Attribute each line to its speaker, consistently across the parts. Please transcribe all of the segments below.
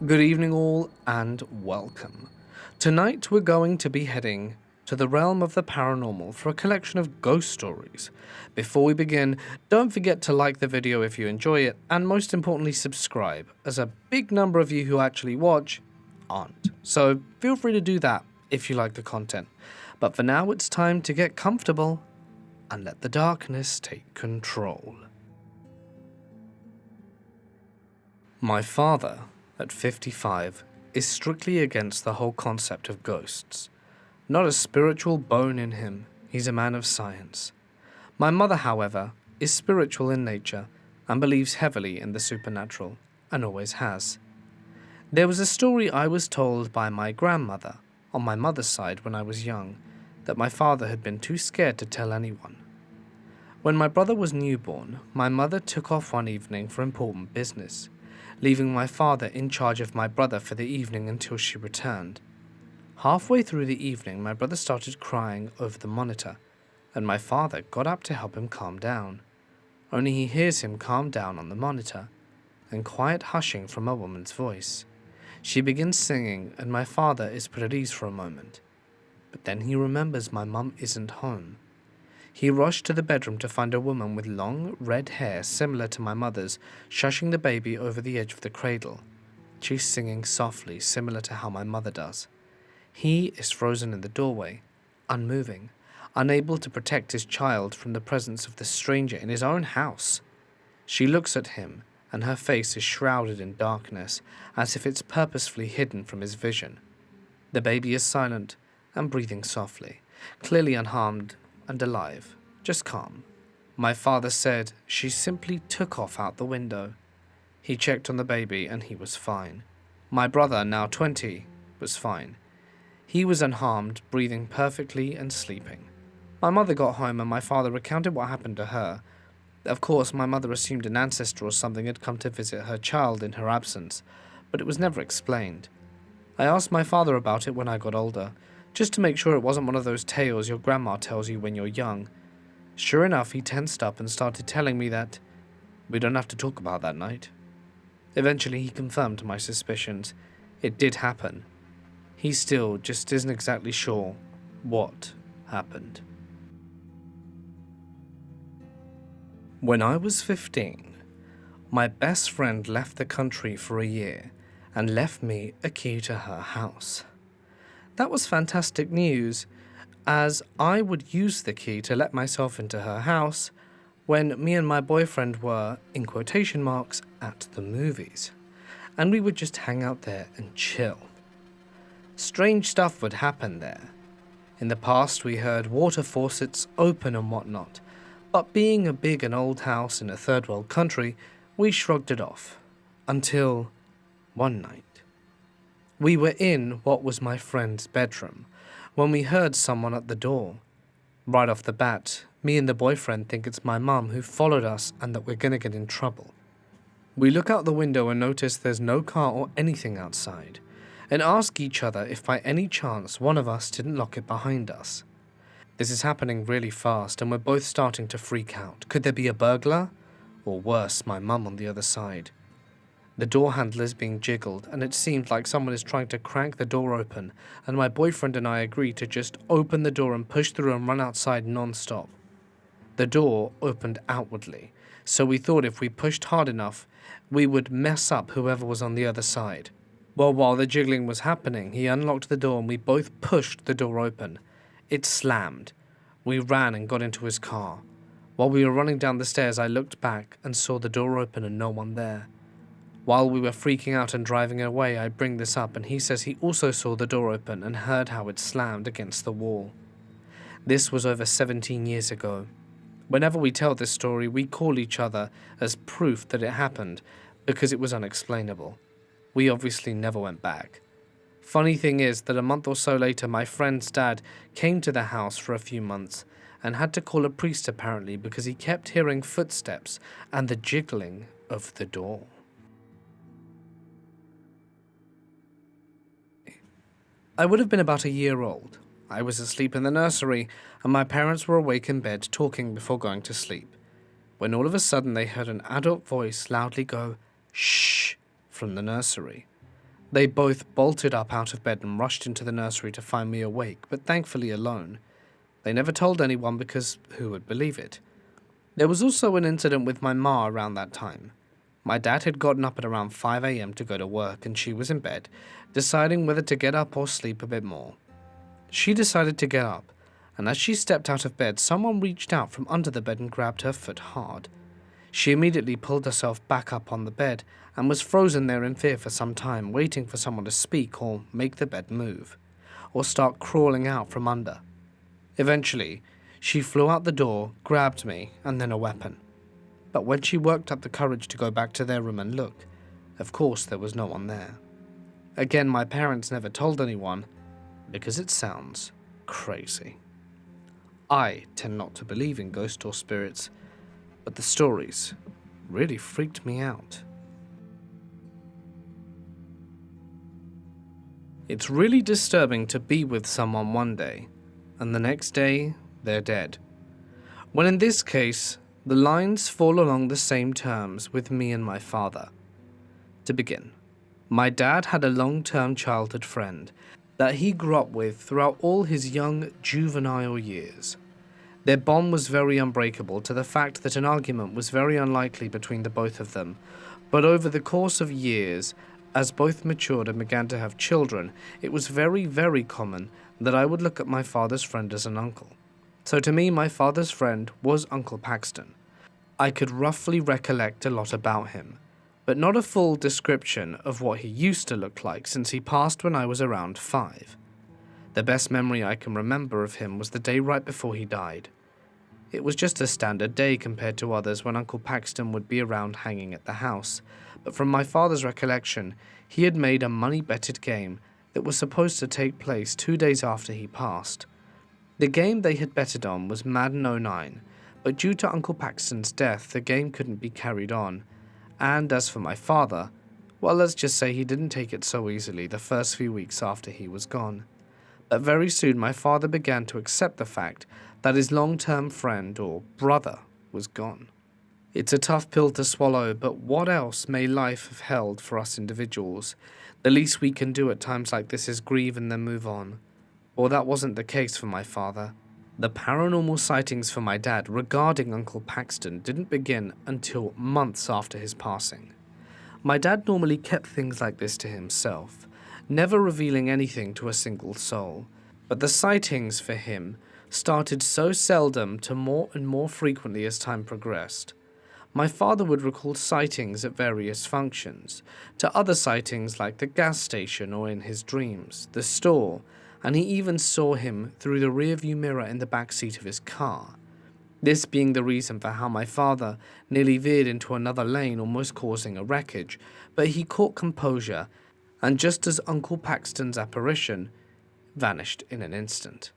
Speaker 1: Good evening, all, and welcome. Tonight, we're going to be heading to the realm of the paranormal for a collection of ghost stories. Before we begin, don't forget to like the video if you enjoy it, and most importantly, subscribe, as a big number of you who actually watch aren't. So feel free to do that if you like the content. But for now, it's time to get comfortable and let the darkness take control. My father, at 55, is strictly against the whole concept of ghosts. Not a spiritual bone in him, he's a man of science. My mother, however, is spiritual in nature and believes heavily in the supernatural, and always has. There was a story I was told by my grandmother, on my mother's side when I was young, that my father had been too scared to tell anyone. When my brother was newborn, my mother took off one evening for important business, leaving my father in charge of my brother for the evening until she returned. Halfway through the evening, my brother started crying over the monitor, and my father got up to help him calm down. Only he hears him calm down on the monitor, and quiet hushing from a woman's voice. She begins singing, and my father is put at ease for a moment. But then he remembers my mum isn't home. He rushed to the bedroom to find a woman with long, red hair similar to my mother's, shushing the baby over the edge of the cradle. She's singing softly, similar to how my mother does. He is frozen in the doorway, unmoving, unable to protect his child from the presence of the stranger in his own house. She looks at him, and her face is shrouded in darkness, as if it's purposefully hidden from his vision. The baby is silent and breathing softly, clearly unharmed and alive, just calm. My father said she simply took off out the window. He checked on the baby and he was fine. My brother, now 20, was fine. He was unharmed, breathing perfectly and sleeping. My mother got home and my father recounted what happened to her. Of course, my mother assumed an ancestor or something had come to visit her child in her absence, but it was never explained. I asked my father about it when I got older, just to make sure it wasn't one of those tales your grandma tells you when you're young. Sure enough, he tensed up and started telling me that we don't have to talk about that night. Eventually, he confirmed my suspicions. It did happen. He still just isn't exactly sure what happened. When I was 15, my best friend left the country for a year and left me a key to her house. That was fantastic news, as I would use the key to let myself into her house when me and my boyfriend were, in quotation marks, at the movies, and we would just hang out there and chill. Strange stuff would happen there. In the past, we heard water faucets open and whatnot, but being a big and old house in a third world country, we shrugged it off. Until one night. We were in what was my friend's bedroom when we heard someone at the door. Right off the bat, me and the boyfriend think it's my mum who followed us and that we're gonna get in trouble. We look out the window and notice there's no car or anything outside, and ask each other if by any chance one of us didn't lock it behind us. This is happening really fast and we're both starting to freak out. Could there be a burglar? Or worse, my mum on the other side. The door handle is being jiggled, and it seemed like someone is trying to crank the door open, and my boyfriend and I agree to just open the door and push through and run outside non-stop. The door opened outwardly, so we thought if we pushed hard enough, we would mess up whoever was on the other side. Well, while the jiggling was happening, he unlocked the door and we both pushed the door open. It slammed. We ran and got into his car. While we were running down the stairs, I looked back and saw the door open and no one there. While we were freaking out and driving away, I bring this up and he says he also saw the door open and heard how it slammed against the wall. This was over 17 years ago. Whenever we tell this story, we call each other as proof that it happened because it was unexplainable. We obviously never went back. Funny thing is that a month or so later, my friend's dad came to the house for a few months and had to call a priest apparently because he kept hearing footsteps and the jiggling of the door. I would have been about a year old. I was asleep in the nursery, and my parents were awake in bed talking before going to sleep, when all of a sudden they heard an adult voice loudly go, "Shh," from the nursery. They both bolted up out of bed and rushed into the nursery to find me awake, but thankfully alone. They never told anyone because who would believe it? There was also an incident with my ma around that time. My dad had gotten up at around 5 a.m. to go to work and she was in bed, deciding whether to get up or sleep a bit more. She decided to get up, and as she stepped out of bed, someone reached out from under the bed and grabbed her foot hard. She immediately pulled herself back up on the bed and was frozen there in fear for some time, waiting for someone to speak or make the bed move, or start crawling out from under. Eventually, she flew out the door, grabbed me, and then a weapon. But when she worked up the courage to go back to their room and look, of course there was no one there. Again, my parents never told anyone, because it sounds crazy. I tend not to believe in ghosts or spirits, but the stories really freaked me out. It's really disturbing to be with someone one day, and the next day, they're dead. When in this case, the lines fall along the same terms with me and my father. To begin, my dad had a long-term childhood friend that he grew up with throughout all his young, juvenile years. Their bond was very unbreakable to the fact that an argument was very unlikely between the both of them, but over the course of years, as both matured and began to have children, it was very, very common that I would look at my father's friend as an uncle. So to me, my father's friend was Uncle Paxton. I could roughly recollect a lot about him, but not a full description of what he used to look like since he passed when I was around 5. The best memory I can remember of him was the day right before he died. It was just a standard day compared to others when Uncle Paxton would be around hanging at the house, but from my father's recollection, he had made a money-betted game that was supposed to take place 2 days after he passed. The game they had betted on was Madden 09, but due to Uncle Paxton's death, the game couldn't be carried on. And as for my father, well, let's just say he didn't take it so easily the first few weeks after he was gone. But very soon my father began to accept the fact that his long-term friend or brother was gone. It's a tough pill to swallow, but what else may life have held for us individuals? The least we can do at times like this is grieve and then move on. Well, that wasn't the case for my father. The paranormal sightings for my dad regarding Uncle Paxton didn't begin until months after his passing. My dad normally kept things like this to himself, never revealing anything to a single soul. But the sightings for him started so seldom to more and more frequently as time progressed. My father would recall sightings at various functions, to other sightings like the gas station or in his dreams, the store, and he even saw him through the rearview mirror in the back seat of his car. This being the reason for how my father nearly veered into another lane, almost causing a wreckage, but he caught composure, and just as Uncle Paxton's apparition, vanished in an instant.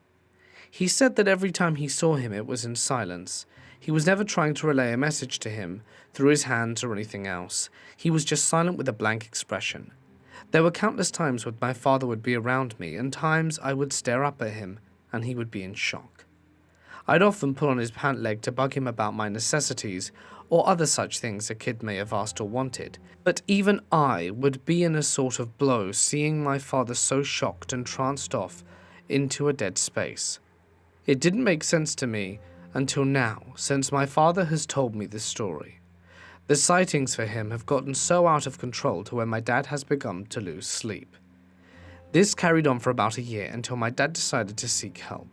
Speaker 1: He said that every time he saw him it was in silence. He was never trying to relay a message to him through his hands or anything else. He was just silent with a blank expression. There were countless times when my father would be around me, and times I would stare up at him, and he would be in shock. I'd often pull on his pant leg to bug him about my necessities, or other such things a kid may have asked or wanted, but even I would be in a sort of blow seeing my father so shocked and tranced off into a dead space. It didn't make sense to me until now, since my father has told me this story. The sightings for him have gotten so out of control to where my dad has begun to lose sleep. This carried on for about a year until my dad decided to seek help.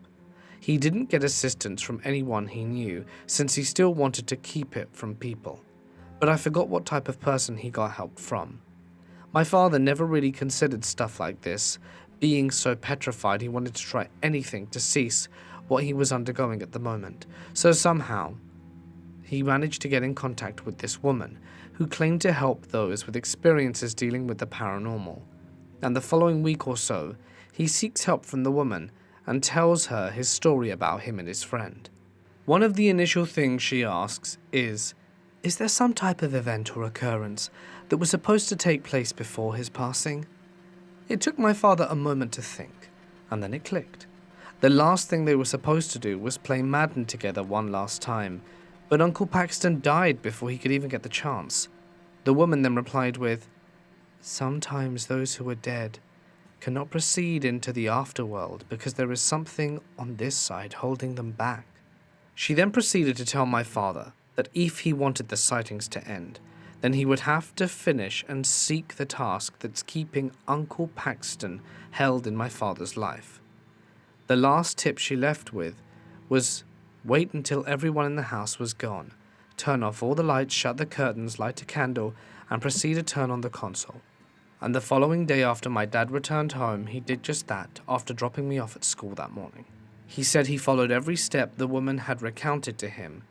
Speaker 1: He didn't get assistance from anyone he knew, since he still wanted to keep it from people. But I forgot what type of person he got help from. My father never really considered stuff like this, being so petrified he wanted to try anything to cease what he was undergoing at the moment. So somehow, he managed to get in contact with this woman, who claimed to help those with experiences dealing with the paranormal. And the following week or so, he seeks help from the woman and tells her his story about him and his friend. One of the initial things she asks is there some type of event or occurrence that was supposed to take place before his passing? It took my father a moment to think, and then it clicked. The last thing they were supposed to do was play Madden together one last time, but Uncle Paxton died before he could even get the chance. The woman then replied with, Sometimes those who are dead cannot proceed into the afterworld because there is something on this side holding them back. She then proceeded to tell my father that if he wanted the sightings to end, then he would have to finish and seek the task that's keeping Uncle Paxton held in my father's life. The last tip she left with was wait until everyone in the house was gone, turn off all the lights, shut the curtains, light a candle, and proceed to turn on the console. And the following day after my dad returned home, he did just that after dropping me off at school that morning. He said he followed every step the woman had recounted to him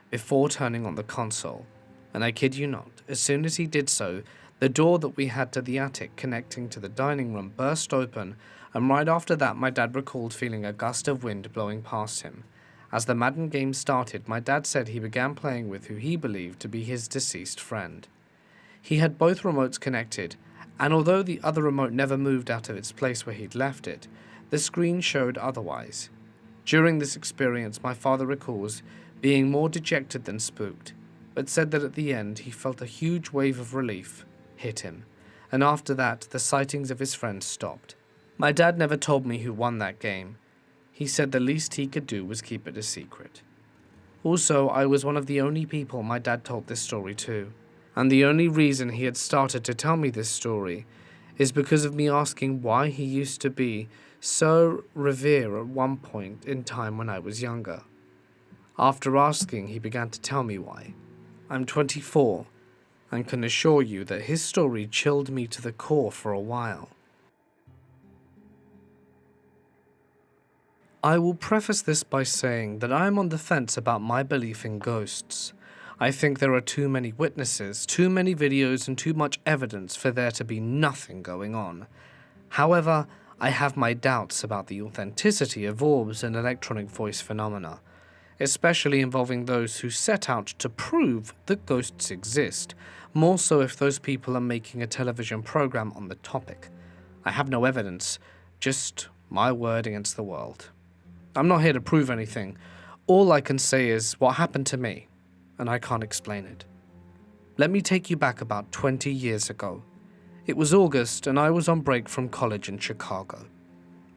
Speaker 1: before turning on the console, and I kid you not, as soon as he did so, the door that we had to the attic connecting to the dining room burst open, and right after that my dad recalled feeling a gust of wind blowing past him. As the Madden game started, my dad said he began playing with who he believed to be his deceased friend. He had both remotes connected, and although the other remote never moved out of its place where he'd left it, the screen showed otherwise. During this experience, my father recalls being more dejected than spooked, but said that at the end he felt a huge wave of relief hit him, and after that the sightings of his friends stopped. My dad never told me who won that game. He said the least he could do was keep it a secret. Also, I was one of the only people my dad told this story to, and the only reason he had started to tell me this story is because of me asking why he used to be so revered at one point in time when I was younger. After asking, he began to tell me why. I'm 24, and can assure you that his story chilled me to the core for a while. I will preface this by saying that I am on the fence about my belief in ghosts. I think there are too many witnesses, too many videos, and too much evidence for there to be nothing going on. However, I have my doubts about the authenticity of orbs and electronic voice phenomena, especially involving those who set out to prove that ghosts exist, more so if those people are making a television program on the topic. I have no evidence, just my word against the world. I'm not here to prove anything. All I can say is what happened to me, and I can't explain it. Let me take you back about 20 years ago. It was August, and I was on break from college in Chicago.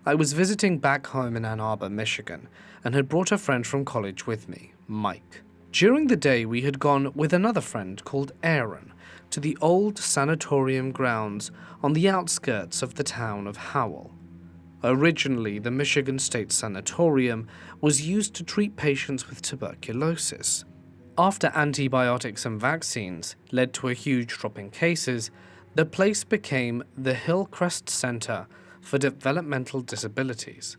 Speaker 1: I was visiting back home in Ann Arbor, Michigan, and had brought a friend from college with me, Mike. During the day, we had gone with another friend called Aaron to the old sanatorium grounds on the outskirts of the town of Howell. Originally, the Michigan State Sanatorium was used to treat patients with tuberculosis. After antibiotics and vaccines led to a huge drop in cases, the place became the Hillcrest Center for Developmental Disabilities.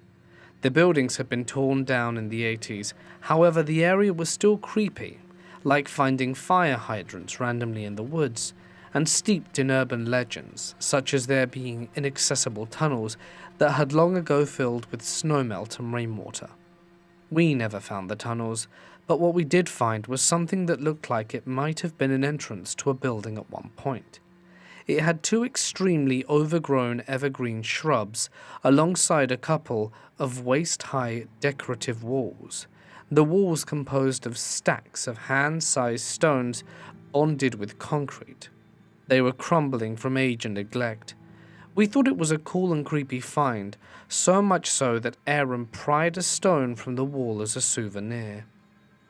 Speaker 1: The buildings had been torn down in the 80s, however the area was still creepy, like finding fire hydrants randomly in the woods, and steeped in urban legends, such as there being inaccessible tunnels that had long ago filled with snowmelt and rainwater. We never found the tunnels, but what we did find was something that looked like it might have been an entrance to a building at one point. It had two extremely overgrown evergreen shrubs alongside a couple of waist-high decorative walls. The walls composed of stacks of hand-sized stones bonded with concrete. They were crumbling from age and neglect. We thought it was a cool and creepy find, so much so that Aaron pried a stone from the wall as a souvenir.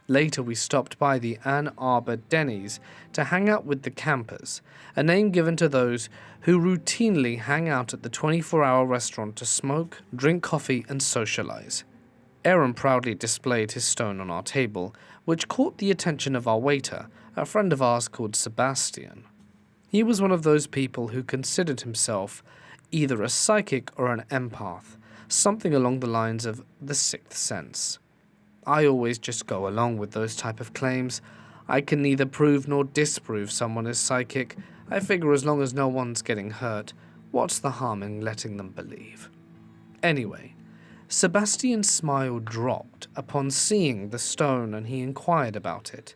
Speaker 1: Later we stopped by the Ann Arbor Denny's to hang out with the campers, a name given to those who routinely hang out at the 24-hour restaurant to smoke, drink coffee, and socialize. Aaron proudly displayed his stone on our table, which caught the attention of our waiter, a friend of ours called Sebastian. He was one of those people who considered himself either a psychic or an empath, something along the lines of the sixth sense. I always just go along with those type of claims. I can neither prove nor disprove someone is psychic. I figure as long as no one's getting hurt, what's the harm in letting them believe? Anyway, Sebastian's smile dropped upon seeing the stone and he inquired about it.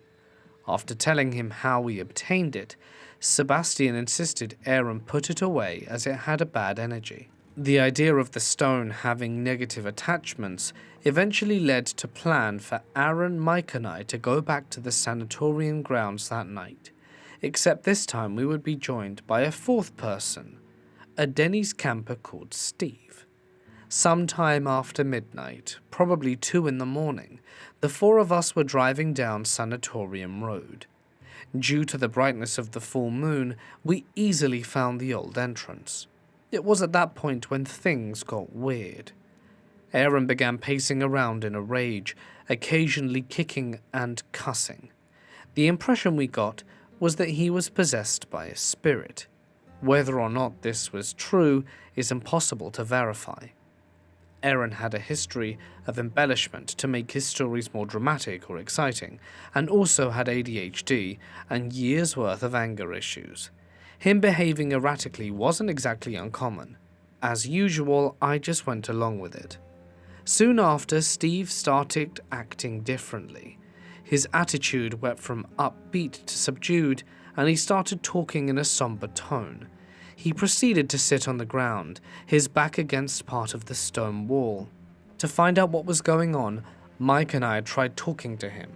Speaker 1: After telling him how we obtained it, Sebastian insisted Aaron put it away as it had a bad energy. The idea of the stone having negative attachments eventually led to plan for Aaron, Mike, and I to go back to the sanatorium grounds that night. except this time we would be joined by a fourth person, a Denny's camper called Steve. Sometime after midnight, probably 2 in the morning, the four of us were driving down Sanatorium Road. Due to the brightness of the full moon, we easily found the old entrance. It was at that point when things got weird. Aaron began pacing around in a rage, occasionally kicking and cussing. The impression we got was that he was possessed by a spirit. Whether or not this was true is impossible to verify. Aaron had a history of embellishment to make his stories more dramatic or exciting, and also had ADHD and years' worth of anger issues. Him behaving erratically wasn't exactly uncommon. As usual, I just went along with it. Soon after, Steve started acting differently. His attitude went from upbeat to subdued, and he started talking in a somber tone. He proceeded to sit on the ground, his back against part of the stone wall. To find out what was going on, Mike and I tried talking to him.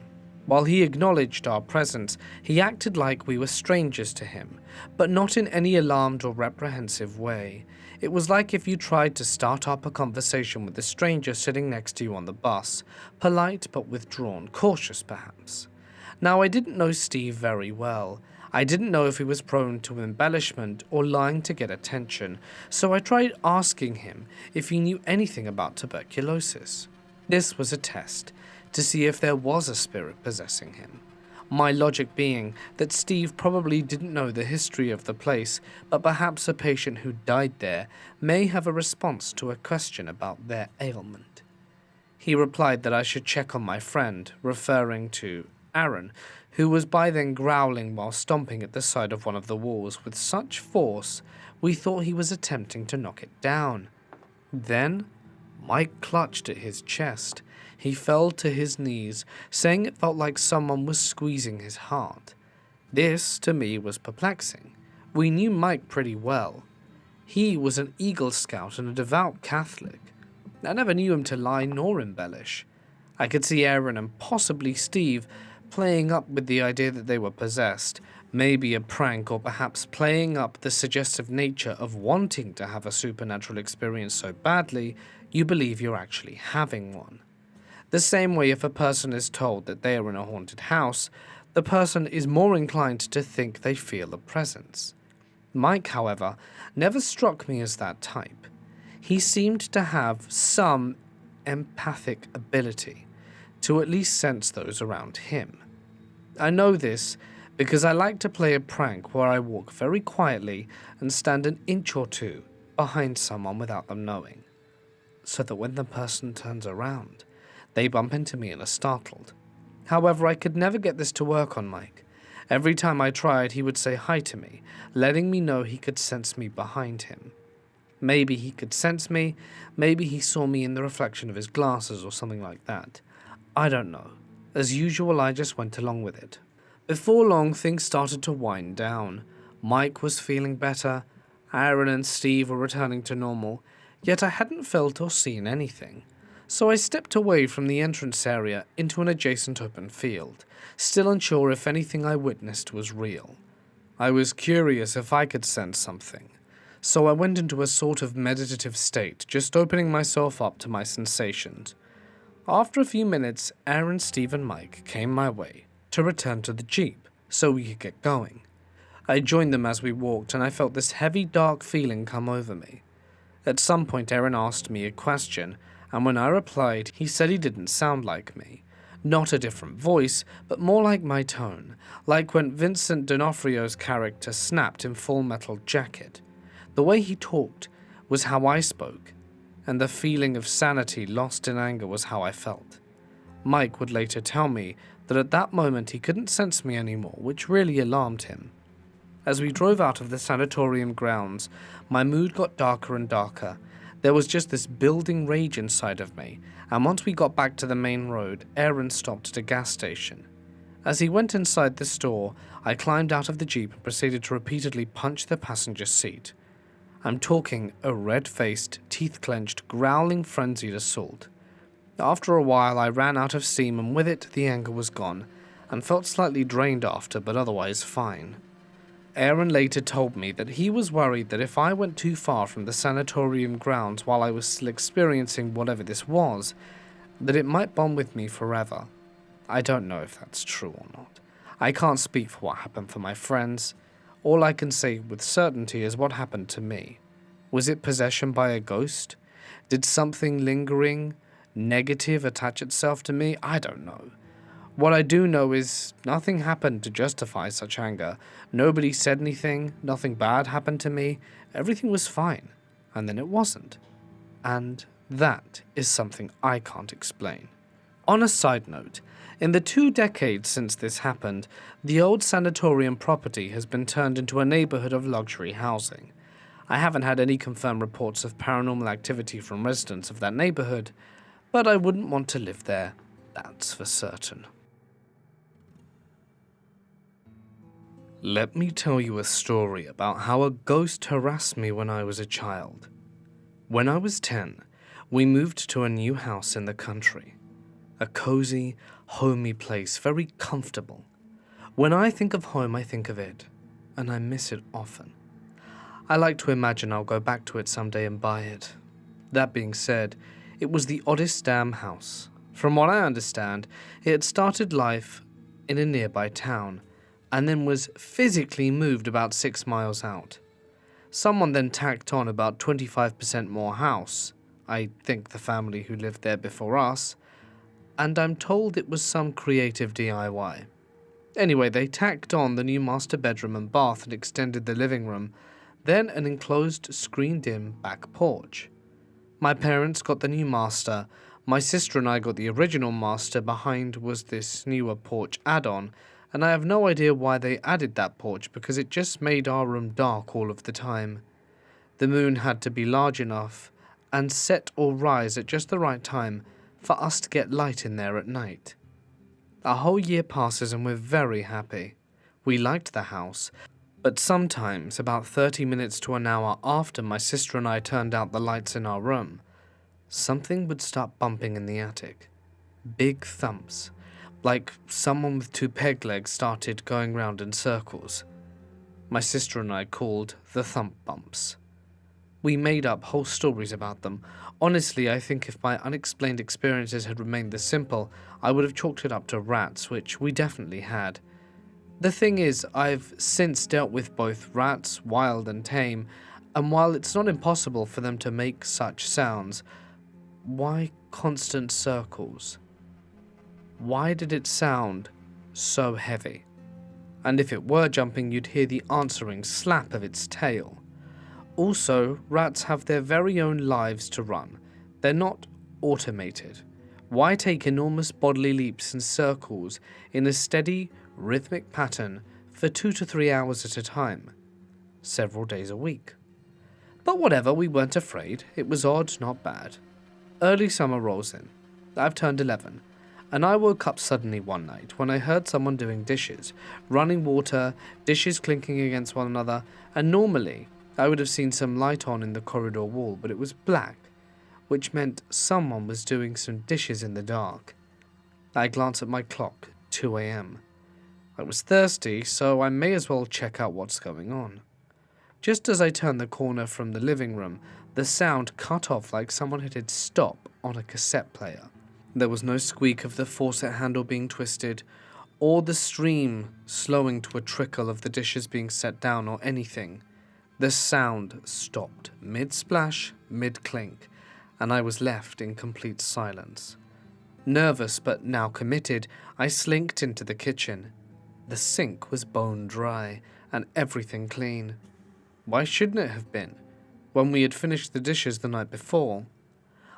Speaker 1: While he acknowledged our presence, he acted like we were strangers to him, but not in any alarmed or reprehensive way. It was like if you tried to start up a conversation with a stranger sitting next to you on the bus, polite but withdrawn, cautious perhaps. Now, I didn't know Steve very well. I didn't know if he was prone to embellishment or lying to get attention, so I tried asking him if he knew anything about tuberculosis. This was a test to see if there was a spirit possessing him. My logic being that Steve probably didn't know the history of the place, but perhaps a patient who died there may have a response to a question about their ailment. He replied that I should check on my friend, referring to Aaron, who was by then growling while stomping at the side of one of the walls with such force we thought he was attempting to knock it down. Then Mike clutched at his chest. He fell to his knees, saying it felt like someone was squeezing his heart. This, to me, was perplexing. We knew Mike pretty well. He was an Eagle Scout and a devout Catholic. I never knew him to lie nor embellish. I could see Aaron and possibly Steve playing up with the idea that they were possessed, maybe a prank, or perhaps playing up the suggestive nature of wanting to have a supernatural experience so badly you believe you're actually having one. The same way if a person is told that they are in a haunted house, the person is more inclined to think they feel a presence. Mike, however, never struck me as that type. He seemed to have some empathic ability to at least sense those around him. I know this because I like to play a prank where I walk very quietly and stand an inch or two behind someone without them knowing, so that when the person turns around, they bump into me and are startled. However, I could never get this to work on Mike. Every time I tried, he would say hi to me, letting me know he could sense me behind him. Maybe he could sense me, maybe he saw me in the reflection of his glasses or something like that. I don't know. As usual, I just went along with it. Before long, things started to wind down. Mike was feeling better, Aaron and Steve were returning to normal, yet I hadn't felt or seen anything. So I stepped away from the entrance area into an adjacent open field, still unsure if anything I witnessed was real. I was curious if I could sense something, so I went into a sort of meditative state, just opening myself up to my sensations. After a few minutes, Aaron, Steve, and Mike came my way to return to the Jeep so we could get going. I joined them as we walked, and I felt this heavy, dark feeling come over me. At some point, Aaron asked me a question, and when I replied, he said he didn't sound like me. Not a different voice, but more like my tone, like when Vincent D'Onofrio's character snapped in Full Metal Jacket. The way he talked was how I spoke, and the feeling of sanity lost in anger was how I felt. Mike would later tell me that at that moment he couldn't sense me anymore, which really alarmed him. As we drove out of the sanatorium grounds, my mood got darker and darker. There was just this building rage inside of me, and once we got back to the main road, Aaron stopped at a gas station. As he went inside the store, I climbed out of the Jeep and proceeded to repeatedly punch the passenger seat. I'm talking a red-faced, teeth-clenched, growling, frenzied assault. After a while, I ran out of steam, and with it, the anger was gone, and felt slightly drained after, but otherwise fine. Aaron later told me that he was worried that if I went too far from the sanatorium grounds while I was still experiencing whatever this was, that it might bond with me forever. I don't know if that's true or not. I can't speak for what happened for my friends. All I can say with certainty is what happened to me. Was it possession by a ghost? Did something lingering, negative attach itself to me? I don't know. What I do know is nothing happened to justify such anger. Nobody said anything, nothing bad happened to me. Everything was fine, and then it wasn't. And that is something I can't explain. On a side note, in the 2 decades since this happened, the old sanatorium property has been turned into a neighborhood of luxury housing. I haven't had any confirmed reports of paranormal activity from residents of that neighborhood, but I wouldn't want to live there, that's for certain. Let me tell you a story about how a ghost harassed me when I was a child. When I was 10, we moved to a new house in the country. A cozy, homey place, very comfortable. When I think of home, I think of it, and I miss it often. I like to imagine I'll go back to it someday and buy it. That being said, it was the oddest damn house. From what I understand, it had started life in a nearby town, and then was physically moved about 6 miles out. Someone then tacked on about 25% more house, I think the family who lived there before us, and I'm told it was some creative DIY. Anyway, they tacked on the new master bedroom and bath and extended the living room, then an enclosed screened-in back porch. My parents got the new master, my sister and I got the original master, behind was this newer porch add-on, and I have no idea why they added that porch because it just made our room dark all of the time. The moon had to be large enough and set or rise at just the right time for us to get light in there at night. A whole year passes and we're very happy. We liked the house, but sometimes, about 30 minutes to an hour after my sister and I turned out the lights in our room, something would start bumping in the attic. Big thumps. Like someone with 2 peg legs started going round in circles. My sister and I called the thump bumps. We made up whole stories about them. Honestly, I think if my unexplained experiences had remained this simple, I would have chalked it up to rats, which we definitely had. The thing is, I've since dealt with both rats, wild and tame, and while it's not impossible for them to make such sounds, why constant circles? Why did it sound so heavy? And if it were jumping, you'd hear the answering slap of its tail. Also, rats have their very own lives to run. They're not automated. Why take enormous bodily leaps and circles in a steady, rhythmic pattern for 2 to 3 hours at a time, several days a week? But whatever, we weren't afraid. It was odd, not bad. Early summer rolls in. I've turned 11. And I woke up suddenly one night when I heard someone doing dishes, running water, dishes clinking against one another, and normally I would have seen some light on in the corridor wall, but it was black, which meant someone was doing some dishes in the dark. I glanced at my clock, 2 a.m. I was thirsty, so I may as well check out what's going on. Just as I turned the corner from the living room, the sound cut off like someone had hit stop on a cassette player. There was no squeak of the faucet handle being twisted, or the stream slowing to a trickle of the dishes being set down or anything. The sound stopped, mid-splash, mid-clink, and I was left in complete silence. Nervous but now committed, I slinked into the kitchen. The sink was bone dry, and everything clean. Why shouldn't it have been, when we had finished the dishes the night before?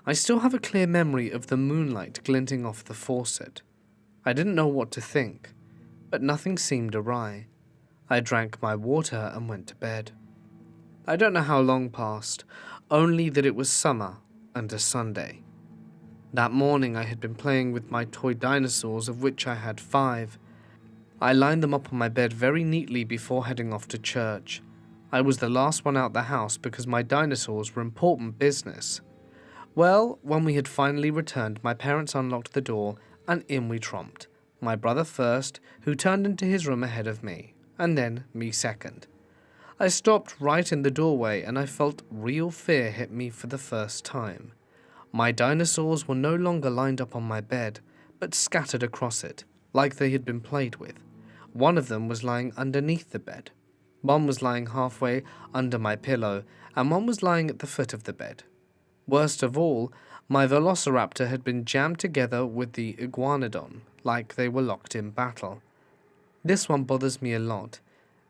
Speaker 1: I still have a clear memory of the moonlight glinting off the faucet. I didn't know what to think, but nothing seemed awry. I drank my water and went to bed. I don't know how long passed, only that it was summer and a Sunday. That morning I had been playing with my toy dinosaurs, of which I had 5. I lined them up on my bed very neatly before heading off to church. I was the last one out the house because my dinosaurs were important business. Well, when we had finally returned, my parents unlocked the door, and in we tromped. My brother first, who turned into his room ahead of me. and then me second. I stopped right in the doorway and I felt real fear hit me for the first time. My dinosaurs were no longer lined up on my bed, but scattered across it, like they had been played with. One of them was lying underneath the bed. One was lying halfway under my pillow, and one was lying at the foot of the bed. Worst of all, my velociraptor had been jammed together with the iguanodon, like they were locked in battle. This one bothers me a lot,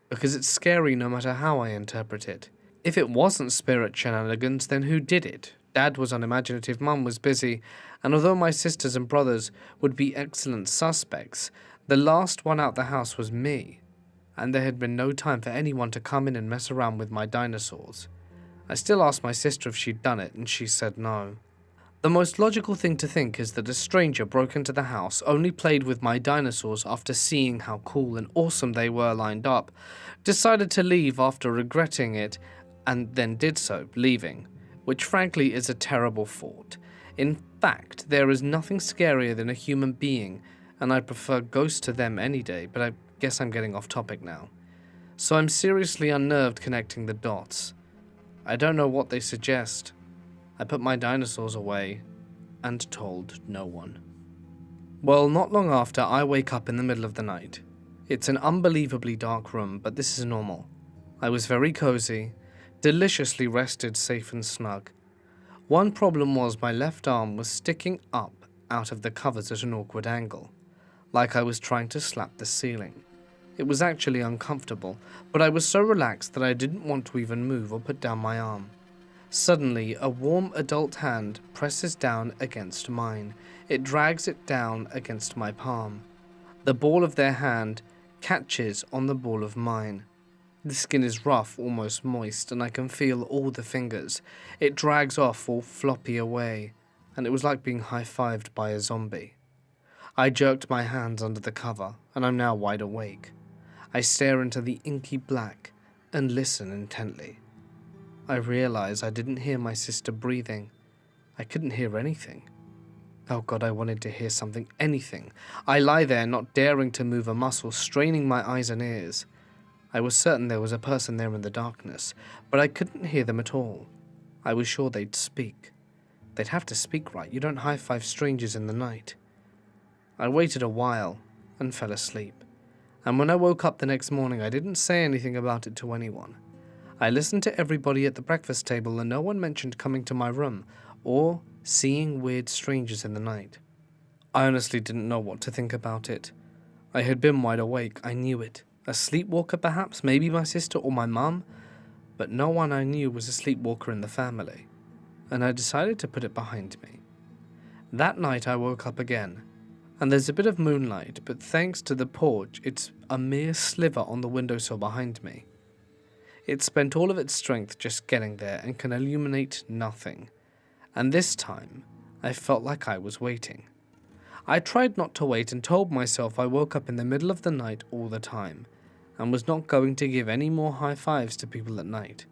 Speaker 1: because it's scary no matter how I interpret it. If it wasn't spirit shenanigans, then who did it? Dad was unimaginative, Mum was busy, and although my sisters and brothers would be excellent suspects, the last one out the house was me, and there had been no time for anyone to come in and mess around with my dinosaurs. I still asked my sister if she'd done it, and she said no. The most logical thing to think is that a stranger broke into the house, only played with my dinosaurs after seeing how cool and awesome they were lined up, decided to leave after regretting it, and then did so, leaving, which frankly is a terrible thought. In fact, there is nothing scarier than a human being, and I prefer ghosts to them any day, but I guess I'm getting off topic now. So I'm seriously unnerved connecting the dots. I don't know what they suggest. I put my dinosaurs away and told no one. Well, not long after, I wake up in the middle of the night. It's an unbelievably dark room, but this is normal. I was very cozy, deliciously rested, safe and snug. One problem was my left arm was sticking up out of the covers at an awkward angle, like I was trying to slap the ceiling. It was actually uncomfortable, but I was so relaxed that I didn't want to even move or put down my arm. Suddenly, a warm adult hand presses down against mine. It drags it down against my palm. The ball of their hand catches on the ball of mine. The skin is rough, almost moist, and I can feel all the fingers. It drags off all floppy away, and it was like being high-fived by a zombie. I jerked my hands under the cover, and I'm now wide awake. I stare into the inky black and listen intently. I realize I didn't hear my sister breathing. I couldn't hear anything. Oh God, I wanted to hear something, anything. I lie there, not daring to move a muscle, straining my eyes and ears. I was certain there was a person there in the darkness, but I couldn't hear them at all. I was sure they'd speak. They'd have to speak, right? You don't high-five strangers in the night. I waited a while and fell asleep. And when I woke up the next morning, I didn't say anything about it to anyone. I listened to everybody at the breakfast table, and no one mentioned coming to my room or seeing weird strangers in the night. I honestly didn't know what to think about it. I had been wide awake, I knew it. A sleepwalker perhaps, maybe my sister or my mum, but no one I knew was a sleepwalker in the family, and I decided to put it behind me. That night I woke up again, and there's a bit of moonlight, but thanks to the porch, it's a mere sliver on the windowsill behind me. It spent all of its strength just getting there and can illuminate nothing, and this time I felt like I was waiting. I tried not to wait and told myself I woke up in the middle of the night all the time, and was not going to give any more high fives to people at night.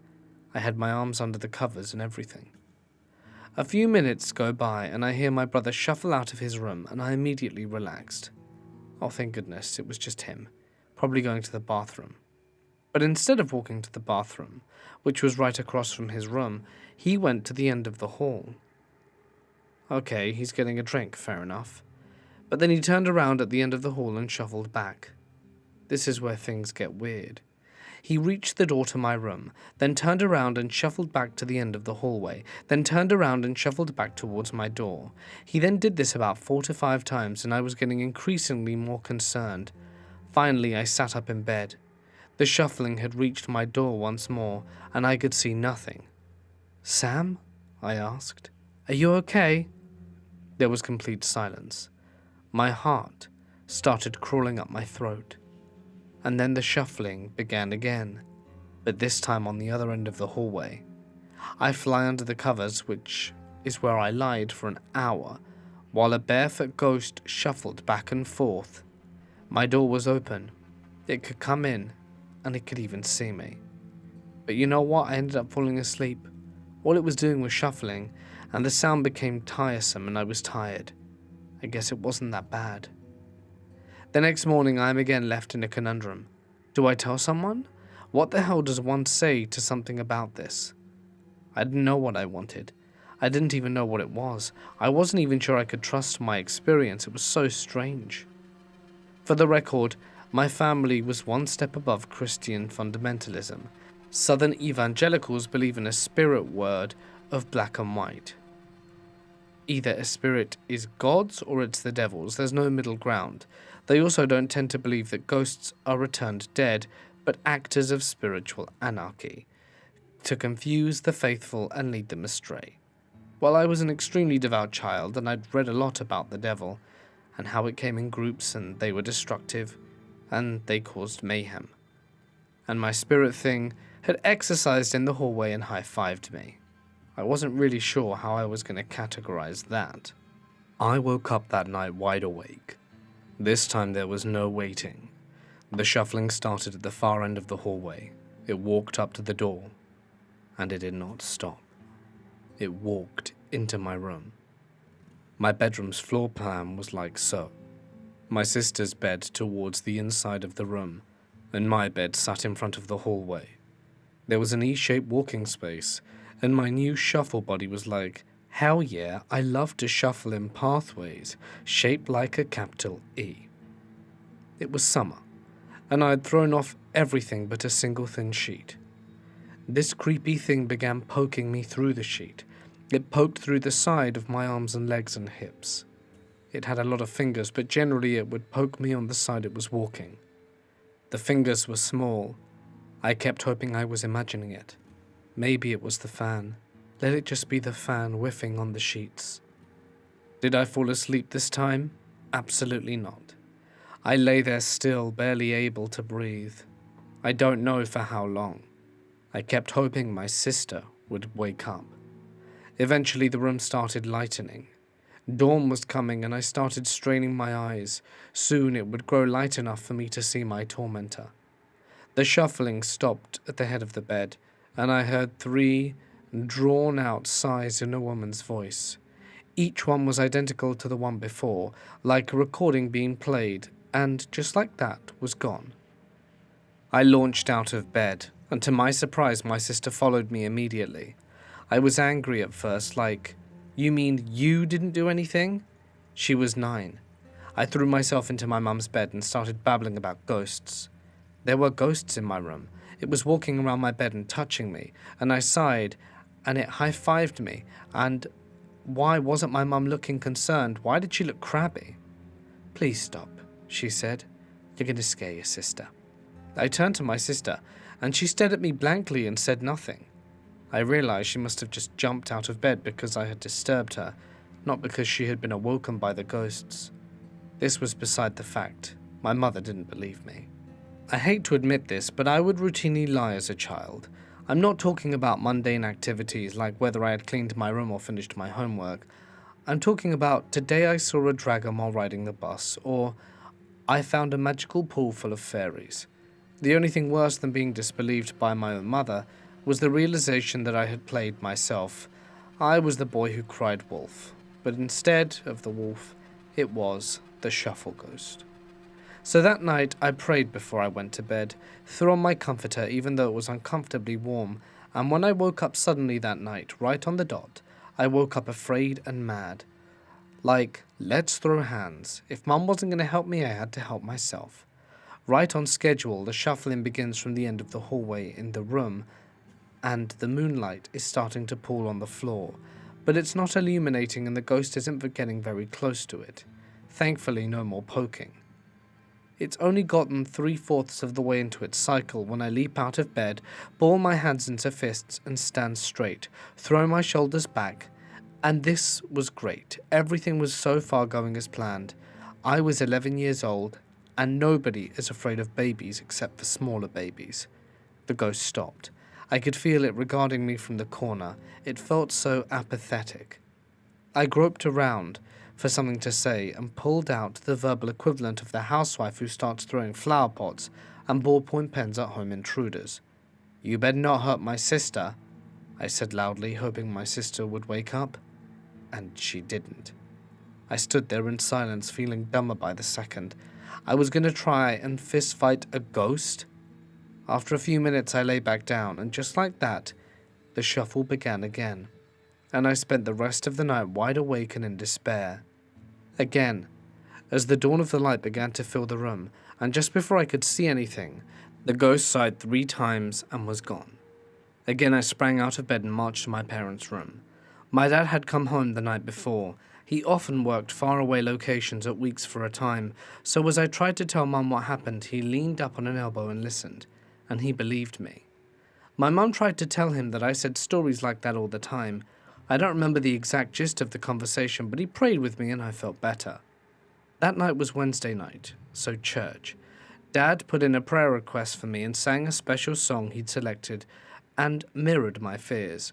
Speaker 1: I had my arms under the covers and everything. A few minutes go by and I hear my brother shuffle out of his room, and I immediately relaxed. Oh, thank goodness, it was just him, probably going to the bathroom. But instead of walking to the bathroom, which was right across from his room, he went to the end of the hall. Okay, he's getting a drink, fair enough. But then he turned around at the end of the hall and shuffled back. This is where things get weird. He reached the door to my room, then turned around and shuffled back to the end of the hallway, then turned around and shuffled back towards my door. He then did this about 4 to 5 times, and I was getting increasingly more concerned. Finally, I sat up in bed. The shuffling had reached my door once more, and I could see nothing. "Sam?" I asked. "Are you okay?" There was complete silence. My heart started crawling up my throat. And then the shuffling began again, but this time on the other end of the hallway. I fly under the covers, which is where I lied for an hour, while a barefoot ghost shuffled back and forth. My door was open. It could come in, and it could even see me. But you know what? I ended up falling asleep. All it was doing was shuffling, and the sound became tiresome, and I was tired. I guess it wasn't that bad. The next morning I am again left in a conundrum. Do I tell someone? What the hell does one say to something about this? I didn't know what I wanted. I didn't even know what it was. I wasn't even sure I could trust my experience. It was so strange. For the record, my family was one step above Christian fundamentalism. Southern evangelicals believe in a spirit word of black and white. Either a spirit is God's or it's the devil's. There's no middle ground. They also don't tend to believe that ghosts are returned dead, but actors of spiritual anarchy, to confuse the faithful and lead them astray. While I was an extremely devout child and I'd read a lot about the devil, and how it came in groups and they were destructive, and they caused mayhem. And my spirit thing had exercised in the hallway and high-fived me. I wasn't really sure how I was going to categorize that. I woke up that night wide awake. This time there was no waiting. The shuffling started at the far end of the hallway. It walked up to the door, and it did not stop. It walked into my room. My bedroom's floor plan was like so. My sister's bed towards the inside of the room, and my bed sat in front of the hallway. There was an E-shaped walking space, and my new shuffle body was like, hell yeah, I love to shuffle in pathways shaped like a capital E. It was summer, and I had thrown off everything but a single thin sheet. This creepy thing began poking me through the sheet. It poked through the side of my arms and legs and hips. It had a lot of fingers, but generally it would poke me on the side it was walking. The fingers were small. I kept hoping I was imagining it. Maybe it was the fan. Let it just be the fan whiffing on the sheets. Did I fall asleep this time? Absolutely not. I lay there still, barely able to breathe. I don't know for how long. I kept hoping my sister would wake up. Eventually the room started lightening. Dawn was coming and I started straining my eyes. Soon it would grow light enough for me to see my tormentor. The shuffling stopped at the head of the bed, and I heard 3 drawn-out sighs in a woman's voice. Each one was identical to the one before, like a recording being played, and just like that, was gone. I launched out of bed, and to my surprise my sister followed me immediately. I was angry at first, like, "You mean you didn't do anything?" She was 9. I threw myself into my mum's bed and started babbling about ghosts. There were ghosts in my room. It was walking around my bed and touching me, and I sighed, and it high-fived me, and why wasn't my mum looking concerned? Why did she look crabby? "Please stop," she said. "You're going to scare your sister." I turned to my sister, and she stared at me blankly and said nothing. I realized she must have just jumped out of bed because I had disturbed her, not because she had been awoken by the ghosts. This was beside the fact. My mother didn't believe me. I hate to admit this, but I would routinely lie as a child. I'm not talking about mundane activities like whether I had cleaned my room or finished my homework. I'm talking about today I saw a dragon while riding the bus, or I found a magical pool full of fairies. The only thing worse than being disbelieved by my own mother was the realization that I had played myself. I was the boy who cried wolf, but instead of the wolf, it was the shuffle ghost. So that night I prayed before I went to bed, threw on my comforter even though it was uncomfortably warm, and when I woke up suddenly that night, right on the dot, I woke up afraid and mad. Like, let's throw hands. If Mum wasn't going to help me, I had to help myself. Right on schedule, the shuffling begins from the end of the hallway in the room, and the moonlight is starting to pool on the floor, but it's not illuminating and the ghost isn't getting very close to it. Thankfully, no more poking. It's only gotten 3/4 of the way into its cycle when I leap out of bed, ball my hands into fists and stand straight, throw my shoulders back, and this was great. Everything was so far going as planned. I was 11 years old, and nobody is afraid of babies except for smaller babies. The ghost stopped. I could feel it regarding me from the corner. It felt so apathetic. I groped around for something to say and pulled out the verbal equivalent of the housewife who starts throwing flower pots and ballpoint pens at home intruders. "You better not hurt my sister," I said loudly, hoping my sister would wake up. And she didn't. I stood there in silence, feeling dumber by the second. I was going to try and fist fight a ghost? After a few minutes I lay back down, and just like that, the shuffle began again, and I spent the rest of the night wide awake and in despair. Again, as the dawn of the light began to fill the room, and just before I could see anything, the ghost sighed 3 times and was gone. Again I sprang out of bed and marched to my parents' room. My dad had come home the night before. He often worked faraway locations at weeks for a time, so as I tried to tell Mum what happened, he leaned up on an elbow and listened, and he believed me. My mum tried to tell him that I said stories like that all the time. I don't remember the exact gist of the conversation, but he prayed with me and I felt better. That night was Wednesday night, so church. Dad put in a prayer request for me and sang a special song he'd selected and mirrored my fears.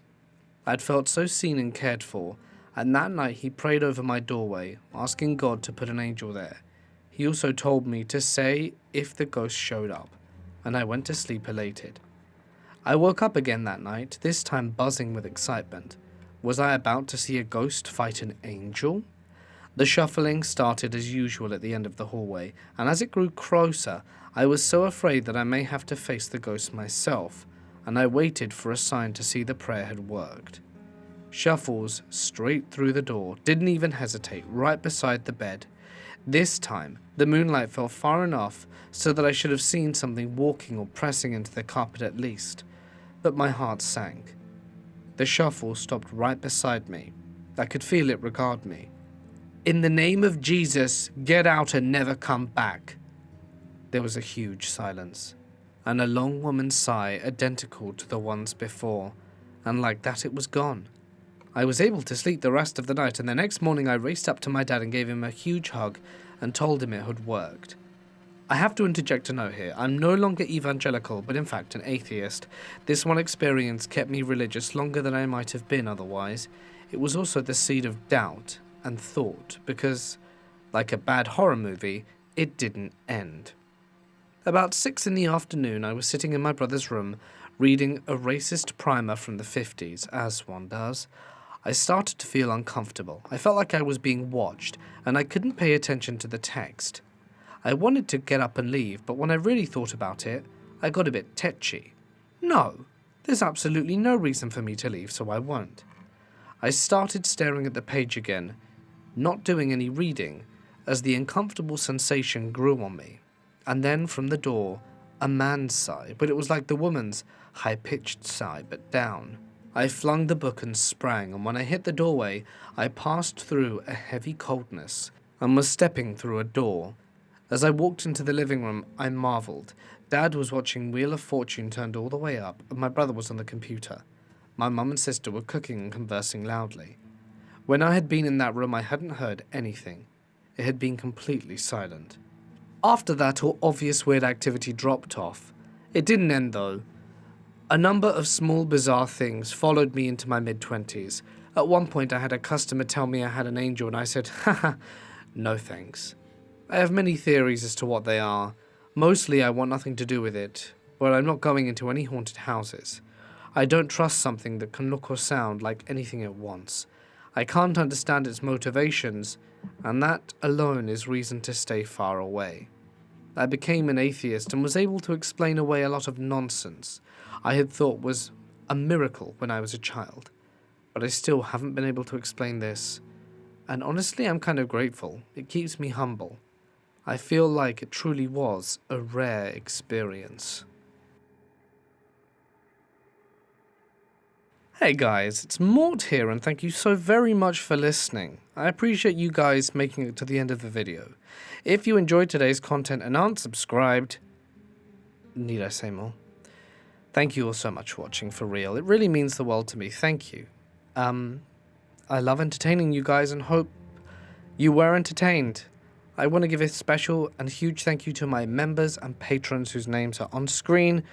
Speaker 1: I'd felt so seen and cared for, and that night he prayed over my doorway, asking God to put an angel there. He also told me to say if the ghost showed up, and I went to sleep elated. I woke up again that night, this time buzzing with excitement. Was I about to see a ghost fight an angel? The shuffling started as usual at the end of the hallway, and as it grew closer, I was so afraid that I may have to face the ghost myself, and I waited for a sign to see the prayer had worked. Shuffles straight through the door, didn't even hesitate, right beside the bed. This time, the moonlight fell far enough so that I should have seen something walking or pressing into the carpet at least, but my heart sank. The shuffle stopped right beside me. I could feel it regard me. "In the name of Jesus, get out and never come back." There was a huge silence, and a long woman's sigh identical to the ones before, and like that it was gone. I was able to sleep the rest of the night, and the next morning I raced up to my dad and gave him a huge hug and told him it had worked. I have to interject a note here. I'm no longer evangelical, but in fact an atheist. This one experience kept me religious longer than I might have been otherwise. It was also the seed of doubt and thought, because, like a bad horror movie, it didn't end. About 6 in the afternoon, I was sitting in my brother's room, reading a racist primer from the 50s, as one does. I started to feel uncomfortable. I felt like I was being watched, and I couldn't pay attention to the text. I wanted to get up and leave, but when I really thought about it, I got a bit tetchy. No, there's absolutely no reason for me to leave, so I won't. I started staring at the page again, not doing any reading, as the uncomfortable sensation grew on me. And then from the door, a man's sigh, but it was like the woman's high-pitched sigh, but down. I flung the book and sprang, and when I hit the doorway, I passed through a heavy coldness and was stepping through a door. As I walked into the living room, I marveled. Dad was watching Wheel of Fortune turned all the way up, and my brother was on the computer. My mum and sister were cooking and conversing loudly. When I had been in that room, I hadn't heard anything. It had been completely silent. After that, all obvious weird activity dropped off. It didn't end, though. A number of small, bizarre things followed me into my mid-20s. At one point, I had a customer tell me I had an angel, and I said, haha, no thanks. I have many theories as to what they are. Mostly, I want nothing to do with it, but I'm not going into any haunted houses. I don't trust something that can look or sound like anything it wants. I can't understand its motivations, and that alone is reason to stay far away. I became an atheist and was able to explain away a lot of nonsense I had thought was a miracle when I was a child. But I still haven't been able to explain this, and honestly I'm kind of grateful. It keeps me humble. I feel like it truly was a rare experience. Hey guys, it's Mort here, and thank you so very much for listening. I appreciate you guys making it to the end of the video. If you enjoyed today's content and aren't subscribed, need I say more? Thank you all so much for watching, for real. It really means the world to me. Thank you. I love entertaining you guys and hope you were entertained. I want to give a special and huge thank you to my members and patrons whose names are on screen.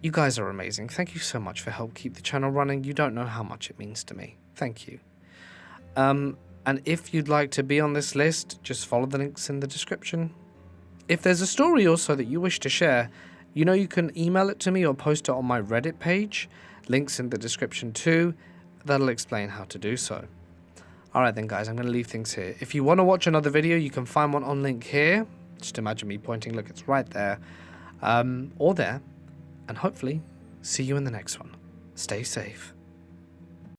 Speaker 1: You guys are amazing. Thank you so much for help keep the channel running. You don't know how much it means to me. Thank you. And if you'd like to be on this list, just follow the links in the description. If there's a story also that you wish to share, you know you can email it to me or post it on my Reddit page. Links in the description too. That'll explain how to do so. Alright then guys, I'm going to leave things here. If you want to watch another video, you can find one on link here. Just imagine me pointing, look, it's right there. Or there. and hopefully see you in the next one. Stay safe.